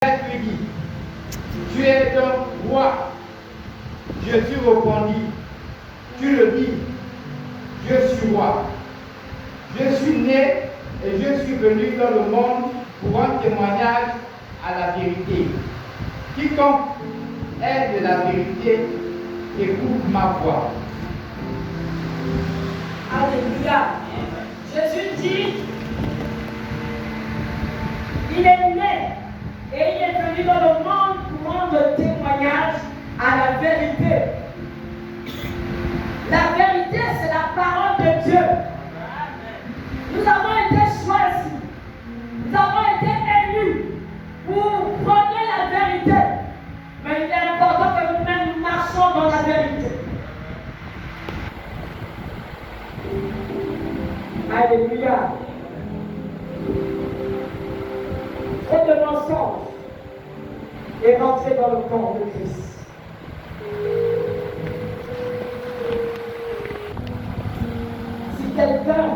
lui dit, tu es un roi. Jésus répondit, tu le dis, je suis roi. Je suis né et je suis venu dans le monde pour rendre témoignage à la vérité. Quiconque est de la vérité écoute ma voix. Alléluia. Jésus dit, il est né et il est venu dans le monde pour rendre témoignage à la vérité. La vérité, c'est la parole de Dieu. Nous avons été choisis, nous avons été élus pour prendre la vérité. Mais il est important que nous-mêmes marchions dans la vérité. Alléluia. Trop de mensonges est rentré dans le corps de Christ. Si quelqu'un,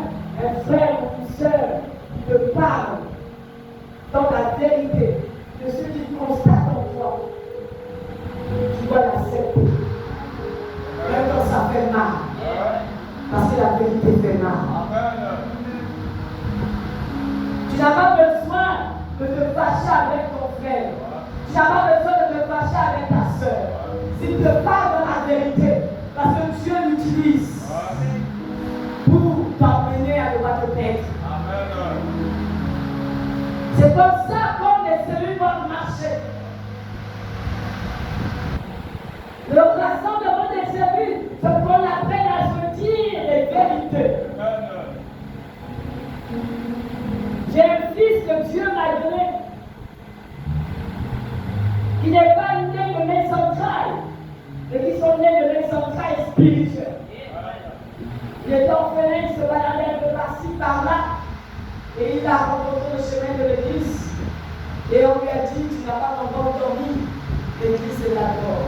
un frère ou une sœur, te parle dans la vérité de ce qu'il constate en toi, tu dois l'accepter. Même quand ça fait mal. Parce que la vérité fait mal. Tu n'as pas besoin de te fâcher avec ton frère. Tu n'as pas besoin de te fâcher avec ta soeur. S'il te parle dans la vérité, parce que Dieu l'utilise pour t'emmener à ne pas te perdre. C'est comme ça qu'on les cellules doivent marcher. Le rassemblement des cellules, c'est qu'on appelle à se dire les vérités. J'ai un fils que Dieu m'a donné. Il n'est pas né de mes entrailles, mais qui sont nés de mes entrailles spirituelles. Il est orphelin, il se baladait un peu par-ci, par-là, et il a rencontré le chemin de l'église. Et on lui a dit, tu n'as pas encore dormi, l'église est là-bas.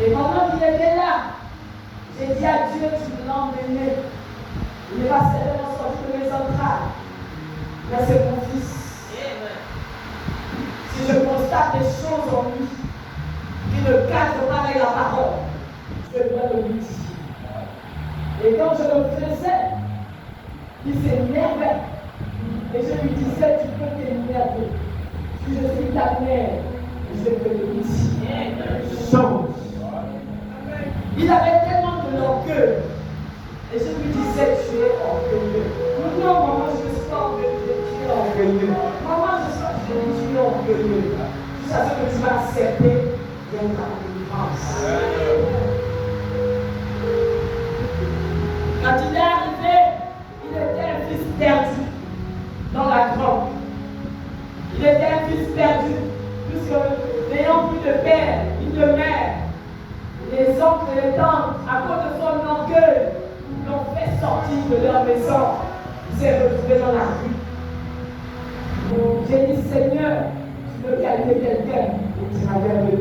Et pendant qu'il était là, j'ai dit à Dieu, tu me l'as emmené. Il n'est pas seulement sorti de mes entrailles, mais c'est mon fils. Si je constate des choses en lui qui ne cadrent pas avec la parole, je dois le lui dire. Et quand je le faisais, il s'énervait. Et je lui disais, tu peux t'énerver. Si je suis ta mère, je peux le dire. Change. Il avait tellement de l'orgueil. Et je lui disais, tu es orgueilleux. Non, maman, je ne suis pas orgueilleux, tu es orgueilleux. Maman, je dis, tu es orgueilleux. Jusqu'à ce que tu vas accepter d'être ta délivrance. Quand il est arrivé, il était un fils perdu dans la grotte. Il était un fils perdu, puisque n'ayant plus de père, ni de mère, les oncles et les tantes, à cause de son orgueil, l'ont fait sortir de leur maison. Il s'est retrouvé dans la rue. J'ai dit, Seigneur, tu veux calmer quelqu'un, et tu m'as venu.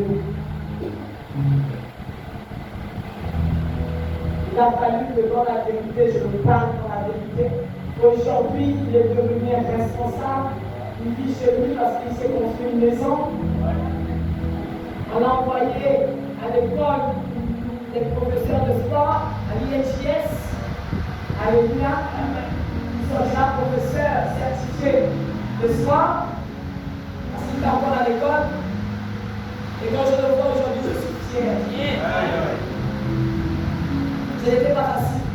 Il a fallu que dans la vérité, je me parle dans la vérité. Aujourd'hui, il est devenu un responsable. Il vit chez lui parce qu'il s'est construit une maison. On l'a envoyé à l'école des professeurs de sport, à l'IHIS. Alléluia. Ils sont déjà professeurs certifiés de sport, parce qu'il est encore à l'école. Et quand je le vois aujourd'hui, je suis fier. Ce n'était pas facile.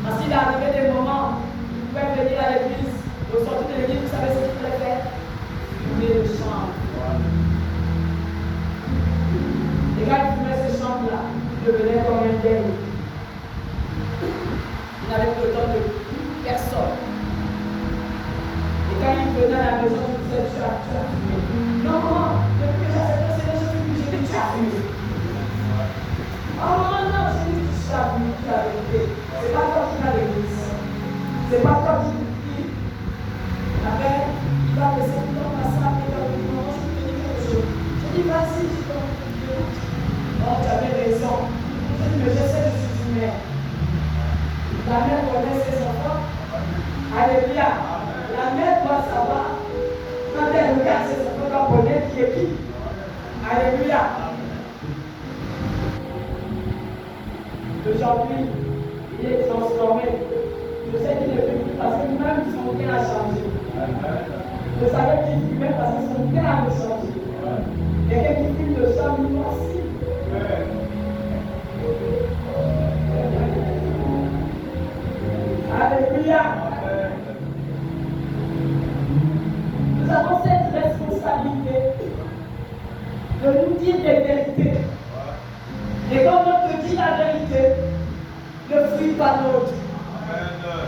Parce qu'il est arrivé des moments où il pouvait venir à l'église. Au sortir de l'église, vous savez ce qu'il voulait faire? Fumer le champ. Et quand il fumait ce champ-là, il devenait comme un guerrier. Il n'avait plus le temps de personne. Et quand il venait à la maison c'est ce que comprenez qui est qui. Alléluia. Aujourd'hui, il est transformé. Je sais qu'il est venu parce que même son cœur a changé. Je savais qu'il fumait parce que son cœur a changé. Quelqu'un qui fume de sang, lui aussi. Alléluia. Nous avons cette responsabilité de nous dire des vérités. Et quand on te dit la vérité, ne fuis pas l'autre.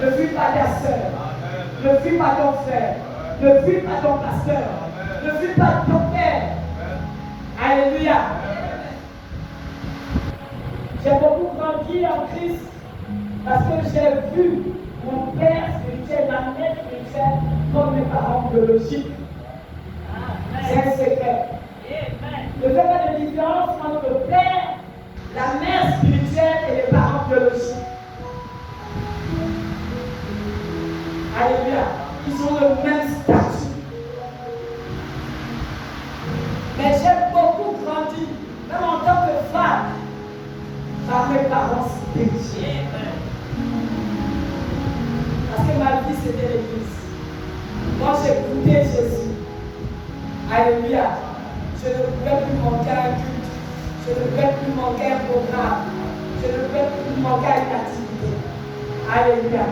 Ne fuis pas ta soeur. Ne fuis pas ton frère. Ne fuis pas ton pasteur. Ne fuis pas ton père. Alléluia. J'ai beaucoup grandi en Christ parce que j'ai vu mon père spirituel, ma mère spirituelle, comme mes parents biologiques. C'est un secret. Ne fais pas de différence entre le père, la mère spirituelle et les parents biologiques. Alléluia. Ils ont le même statut. Mais j'ai beaucoup grandi, même en tant que femme, par mes parents spirituels. Parce que ma vie c'était l'église. Moi j'écoutais Jésus. Alléluia. Je ne pouvais plus manquer à un culte. Je ne pouvais plus manquer à un programme. Je ne pouvais plus manquer à une activité. Alléluia.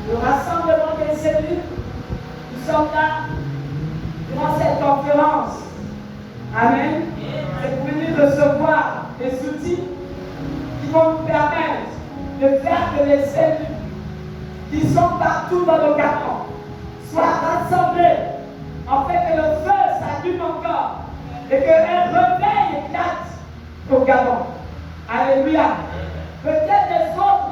Le rassemblement des cellules, nous sommes là durant cette conférence. Amen. Et pour venir recevoir des outils qui vont nous permettre de faire que les cellules qui sont partout dans le Gabon soient rassemblées, en fait que le feu s'allume encore et qu'un réveil éclate au Gabon. Alléluia. Peut-être les autres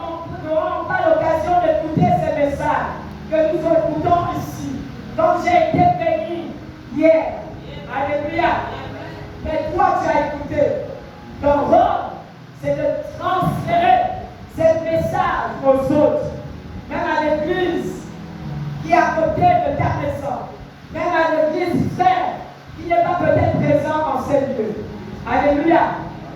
n'auront pas l'occasion d'écouter ces messages que nous écoutons ici. Donc j'ai été béni hier. Alléluia. Mais toi tu as écouté. Ton rôle, c'est de transférer ce message aux autres. Même à l'église qui est à côté de ta maison. Même à l'église frère qui n'est pas peut-être présent en ces lieux. Alléluia.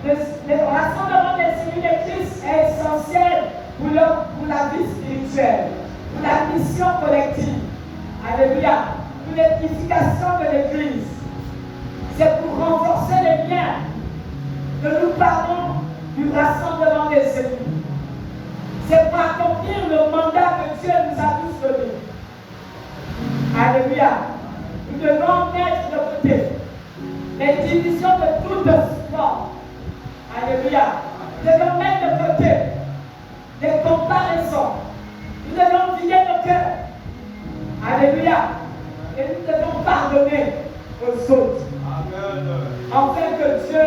Le rassemblement des cellules de Christ est essentiel pour la vie spirituelle, pour la mission collective. Alléluia. Pour l'édification de l'église. C'est pour renforcer les liens que nous parlons du rassemblement des cellules. C'est pour accomplir le mandat que Dieu nous a tous donné. Alléluia. Nous devons mettre de côté les divisions de toutes sortes. Alléluia. Nous devons mettre de côté les comparaisons. Nous devons vider nos cœurs. Alléluia. Et nous devons pardonner aux autres. Amen. Afin que Dieu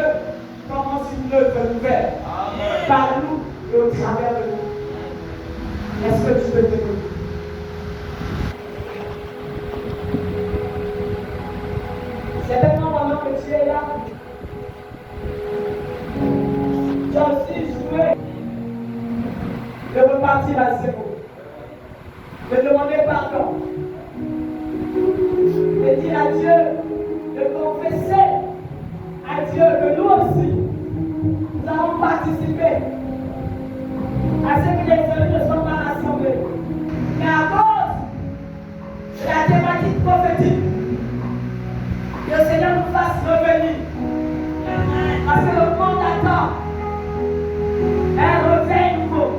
commence une œuvre nouvelle. Amen. Par nous et au travers de nous. Est-ce que tu peux te donner? Certainement pendant que tu es là, tu as aussi joué de repartir à zéro, de demander pardon, de dire à Dieu, de confesser à Dieu que nous aussi, nous avons participé à ce que les élus ne soient pas rassemblés. Mais à cause de la thématique prophétique, que le Seigneur nous fasse revenir. Parce que le monde attend un réveil nouveau.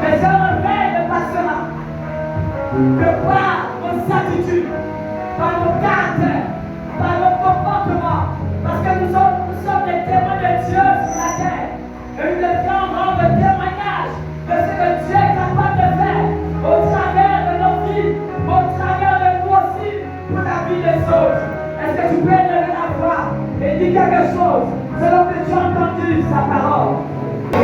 Mais ce réveil ne passera que par nos attitudes, par nos caractères, par nos comportements. Parce que nous sommes des témoins de Dieu sur la terre. Et nous devons rendre témoignage de ce que Dieu est capable de faire au travers de nos vies, au travers de nous aussi, pour la vie des autres. Est-ce que tu peux lever la voix et dire quelque chose selon que tu as entendu sa parole? Oh,